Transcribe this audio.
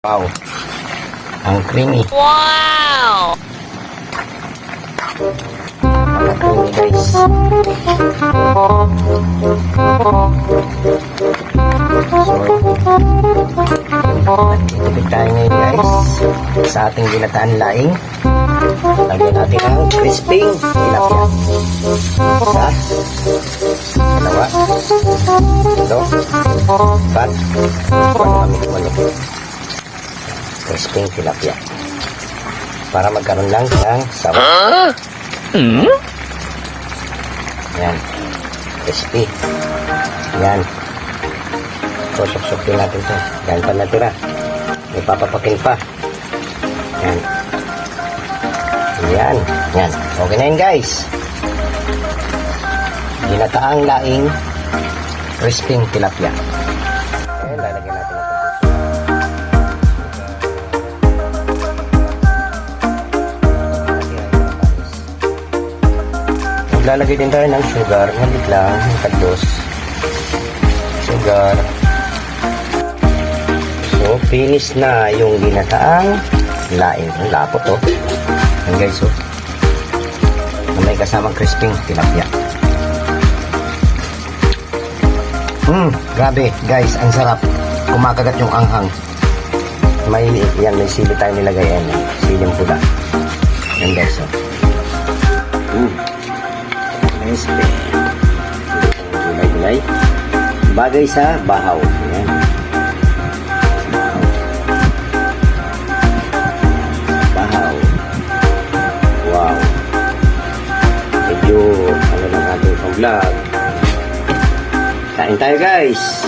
Wow, ang creamy. Wow! Ang creamy guys. So, tubig tayo ngayon guys sa ating ginataan laing. Lagyan natin ang crisping tilapia. Isa, dalawa, ito, apat, walo. Crisping tilapia para magkaroon lang ng sabaw. Yan, crispy. Yan, susok-sukin natin ito. Yan pa natira, may papapakin pa. Yan, yan, yan. Okay na yun guys. Ginataang laing crisping tilapia. Ayan, lalagyan natin ito. Lalagay din tayo ng sugar, malit lang, tagdos. Sugar. So, finish na yung ginataang laing. Ang lapot to. Yan guys, oh. May kasamang crisping tilapia. Grabe guys, ang sarap. Kumakagat yung anghang. May sili tayo nilagay. Yan, siling pula. Yan guys, oh. Crispy. Gulay-gulay. Bagay sa bahaw. Ayan. Bahaw. Wow. Medyo ano lang ating pang-vlog. Kain tayo guys.